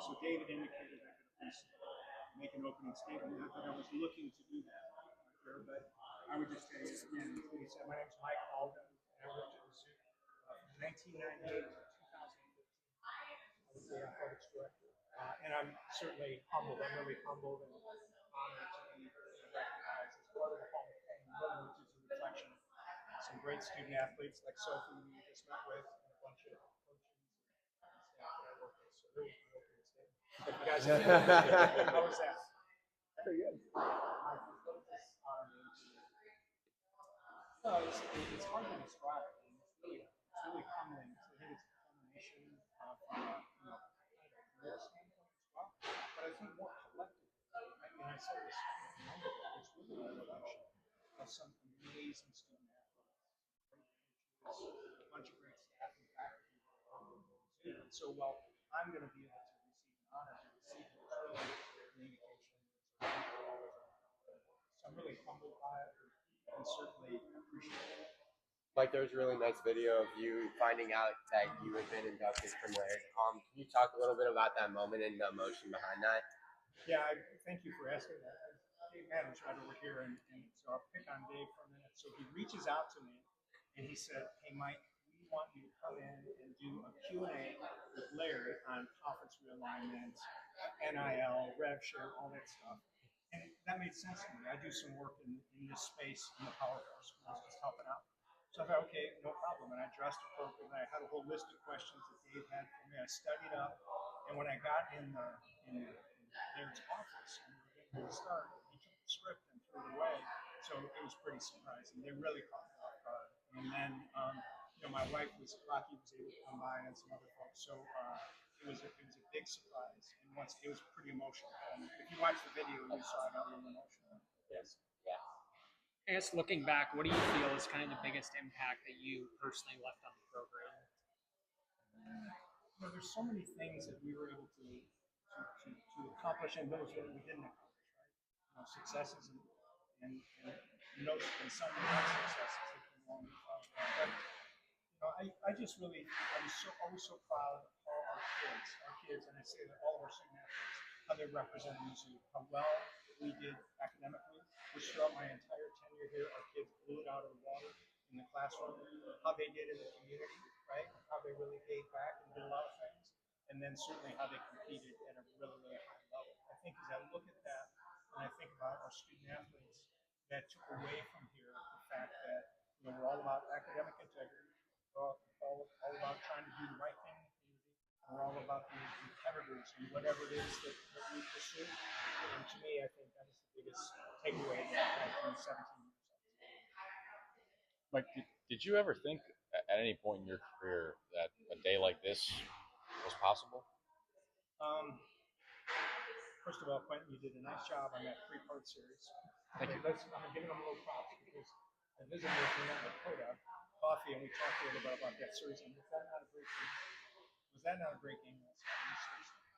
So David indicated I could at least make an opening statement. Not that I was looking to do that, but I would just say again, he said, my name's Mike Alden, and I worked at Mizzou from 1998 to 2015. I was the athletics director. And I'm certainly humbled. I'm really humbled and honored to be recognized as part of the Hall of Fame, really, which is a reflection of some great student athletes like Sophie, who you just met with, and a bunch of coaches and staff that I work with. So there was my opening statement. If you guys how was that? Very good. No, it's hard to describe. I mean, it's really humbling. I think it's a culmination from a career standpoint as well. But I think more collectively, and I said this, it's really a reflection of some amazing student athletes, great coaches, a bunch of great staff and faculty. And so while I'm going to be able to receive an honor to receive it, it's really an indication. So I'm really humbled by it and certainly appreciate it. Like, there was a really nice video of you finding out that you had been inducted from Laird. Can you talk a little bit about that moment and the emotion behind that? Yeah, thank you for asking that. Dave Madden's right over here, and so I'll pick on Dave for a minute. So he reaches out to me, and he said, hey, Mike, we want you to come in and do a Q&A with Larry on conference realignment, NIL, rev share, all that stuff. And that made sense to me. I do some work in this space in the Power Force when I was just helping out. So I thought, okay, no problem. And I dressed appropriately. I had a whole list of questions that Dave had for me. I studied up. And when I got in David's office and we were getting ready to start, he took the script and threw it away. So it was pretty surprising. They really caught me off guard. And then, my wife was lucky, was able to come by, and some other folks. So it was a big surprise. And once it was pretty emotional. And if you watch the video, you saw I got a little emotional. Yes. Yeah. I guess looking back, what do you feel is kind of the biggest impact that you personally left on the program? There's so many things that we were able to accomplish, and those that we didn't accomplish, right? Successes and some not successes that came along with that. But I was always so proud of all our kids, and I say that all of our student athletes, how they represent Mizzou, how well we did academically, which throughout my entire tenure here, our kids blew it out of the water in the classroom, how they did in the community, right? How they really gave back and did a lot of things, and then certainly how they competed at a really, really high level. I think as I look at that, and I think about our student athletes that took away from here the fact that we're all about academic integrity, we're all about trying to do the right thing in the community, we're all about being competitors in whatever it is that we pursue. And to me, I think that is the biggest takeaway that I had from 17 years. Mike, did you ever think at any point in your career that a day like this was possible? First of all, Quentin, you did a nice job on that 3-part series. Thank you. I'm giving them a little props because I visited with them in Dakota Coffee, and we talked a little bit about that series. And was that not a great game?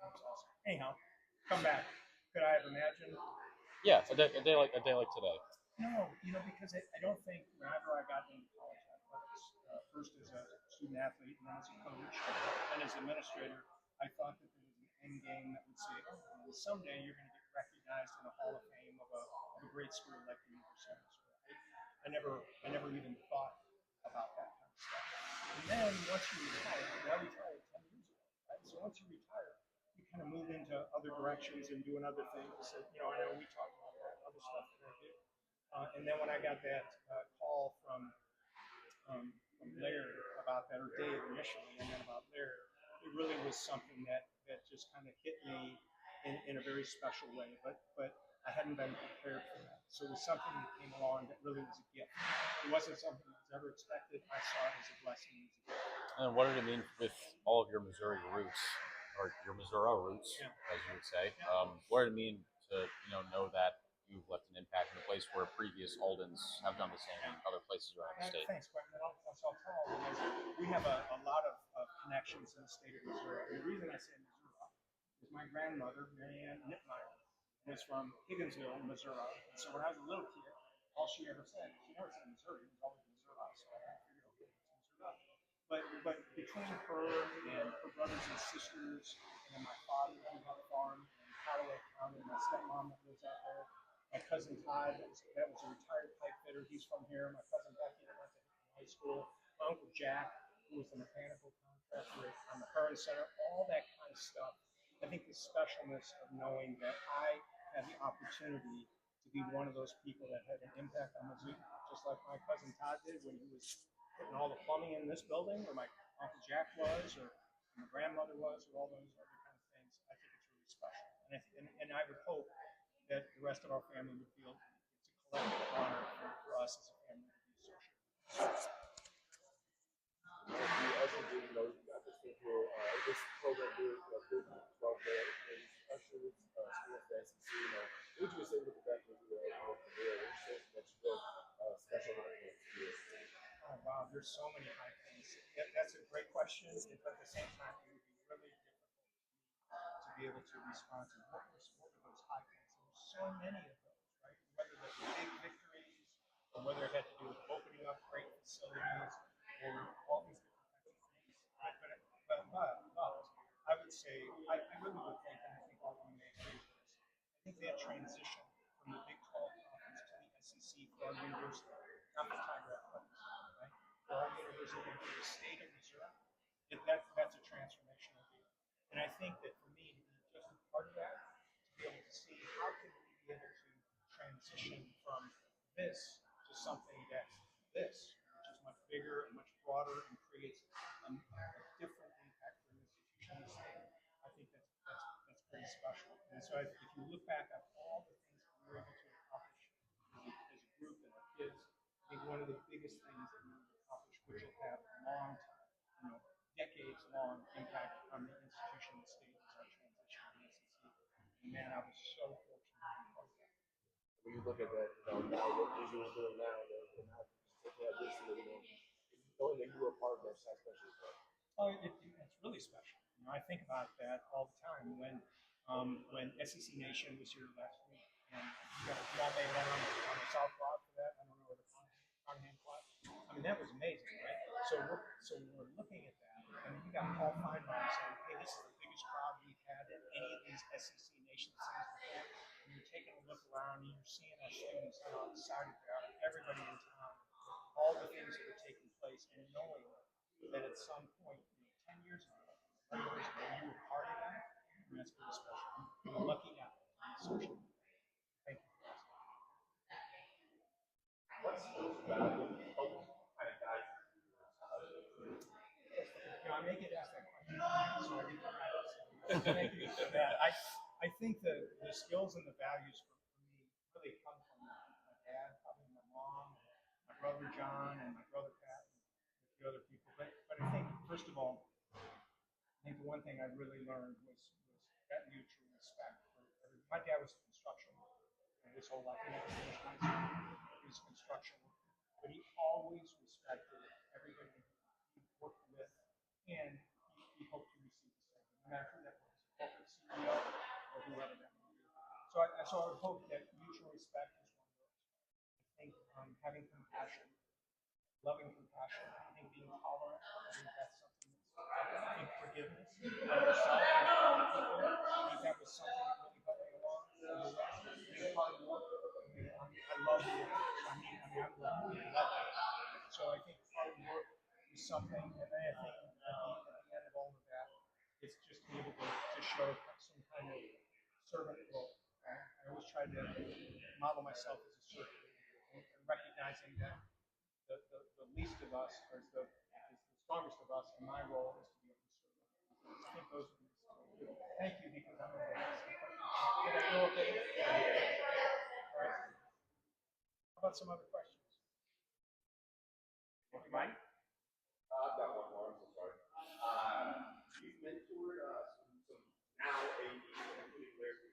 That's awesome. Anyhow, come back. Could I have imagined? Yeah, a day like today. No, because I don't think whenever I got into college athletics, first as a student athlete and then as a coach and as an administrator, I thought that there was an end game that would say, someday you're going to get recognized in the Hall of Fame of a great school like the University of Missouri. I never even thought about that kind of stuff. And then once you retire, I retired 10 years ago, right? So once you retire, you kind of move into other directions and doing other things. That, I know we talked about that, other stuff that I do. And then when I got that call from Laird about that, or Dave initially, and then about Laird, it really was something that just kind of hit me in a very special way. But I hadn't been prepared for that. So it was something that came along that really was a gift. It wasn't something that was ever expected. I saw it as a blessing. As a gift. And what did it mean with all of your Missouri roots, or your Missouri roots, as you would say? What did it mean to know that you've left an impact in a place where previous Aldens have done the same in other places around the state? Thanks, Quentin. I'll tell all is we have a lot of connections in the state of Missouri. And the reason I say Missouri is my grandmother, Marianne Nittmeyer, was from Higginsville, Missouri. And so when I was a little kid, all she ever said, she never said Missouri, it was always Missouri. So I figured, okay, it's Missouri. But between her and her brothers and sisters, and my father, who Todd, that was a retired pipe fitter. He's from here. My cousin Becky that went to high school. My uncle Jack, who was the mechanical contractor on the Current Center. All that kind of stuff. I think the specialness of knowing that I had the opportunity to be one of those people that had an impact on Mizzou, just like my cousin Todd did when he was putting all the plumbing in this building, or my uncle Jack was, or my grandmother was, or all those other kind of things. I think it's really special, and I would hope that the rest of our family would feel it's a collective honor for us as a family to be associated. You also do, you got this thing here, this program here, Big 12 day, ushers, school of the SEC, what would you say with the fact that you were able to do it? That you built special events here? Oh, wow, there's so many high things. That's a great question, but at the same time, it would be really difficult to be able to respond to what were those high points. There's so many of those, right? Whether they're big victories, or whether it had to do with opening up great facilities, or all these different types of things. But I would say, I really would think, and I think all of you may agree with this, I think that transition from the Big 12 conference to the SEC for our university, not for Tiger Athletics, right? For our university, for the state of Missouri, that's a transformational deal. And I think that for me, to be just a part of that, to be able to see how can we be able to transition from this to something that's this, which is much bigger and much broader and creates a different impact for an institution in the state. I think that's pretty special. And so if you look back at all the things that we were able to accomplish as a group and our kids, I think one of the biggest things that we accomplished, which will have a long time, decades long impact on the institution and the state, is our transition to the SEC. And man, I was so fortunate to be part of that. When you look at that, now what Mizzou is doing now, and not just looking at this, knowing that you were a part of that, how special is that? Oh, it's really special. I think about that all the time when SEC Nation was here last week, and you all may have been on the South Quad for that. I don't know, or the Conham Quad. I mean, that was amazing, right? So we're looking at that, and then you got Paul Feinbaum saying, "Hey, this is the biggest crowd we've had at any of these SEC Nation things before." And you're taking a look around, and you're seeing our students how excited they are, everybody in town, all the things that are taking place, and knowing that at some point, 10 years ago, 11 years ago, you were part of that, and that's pretty special. I'm lucky now to be associated. Thank you for asking. What's most valuable? I may get asked that question, so I didn't practice. Thank you for that. I think the skills and the values for me really come from my dad, probably my mom, my brother John, and my brother Pat, and a few other people. But I think, first of all, I think the one thing I really learned was that mutual respect for everybody. My dad was a construction worker, and his whole life he never finished high school. He was a construction worker, but he always respected everybody he worked with, and he hoped to receive the same, no matter who that was, corporate CEO or whoever that may be. So I would hope that mutual respect is one of those. I think having compassion, loving compassion, I think being tolerant, I think that's something that's, I think forgiveness of yourself and for other people, I think that was something that really helped me along. I mean, hard work, I love work. I'm lucky, I love it. So I think hard work is something, and then I think at the end of all of that, it's just to be able to show some kind of servant role. Right? I always try to model myself as a servant, and recognizing that the least of us is the strongest of us, and my role is to be able to serve. I think those are the skills. Thank you, because I'm going to ask you. Did I go okay? All right. How about some other questions? Mike? I've got one more. I'm so sorry. You've mentored some now ADs, including Larry.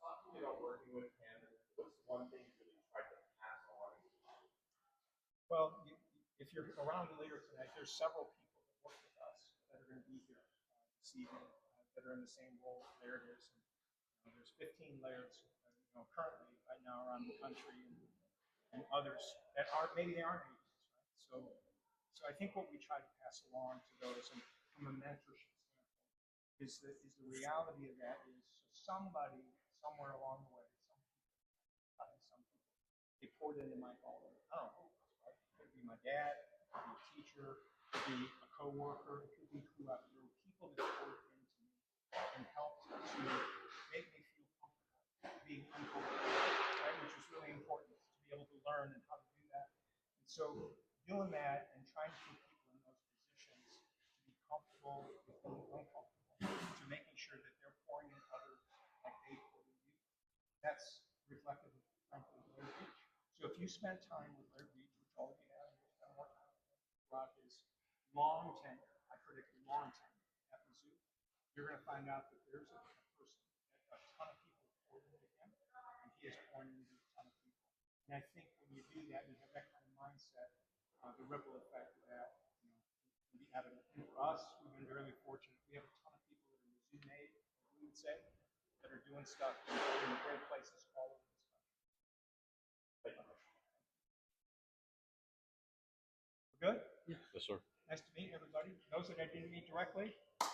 Talk to me about working with him. What's one thing you really tried to pass on? Well, if you're around later tonight, there's several people that work with us that are going to be here this evening that are in the same role as Laird is. And, there's 15 Lairds currently right now around the country, and others that aren't, maybe they aren't ADs, right? So I think what we try to pass along to those, and from a mentorship standpoint, is the reality of that is somebody somewhere along the way, some they poured into my all the time. Right? It could be my dad, it could be a teacher, it could be a coworker, it could be whoever. There were people that poured into me and helped to make me feel comfortable being uncomfortable, right? Which was really important to be able to learn and how to do that. And so doing that and trying to put people in those positions to be comfortable with being uncomfortable, to making sure that they're pouring in others like they pour in you. That's reflective of, frankly, Larry Beach. So if you spend time with Larry Beach, which all of you have, you'll spend more time with him throughout his long tenure, I predict long tenure at Mizzou, you're going to find out that there's a person that a ton of people poured into him, and he is pouring into a ton of people. And I think when you do that, you have that kind of mindset, the ripple effect of that, can be evident. And for us, we've been really fortunate. We have a ton of people that are Mizzou made, as we would say, that are doing stuff in great places all over this country. We're good? Yes, sir. Nice to meet everybody. Those that I didn't meet directly,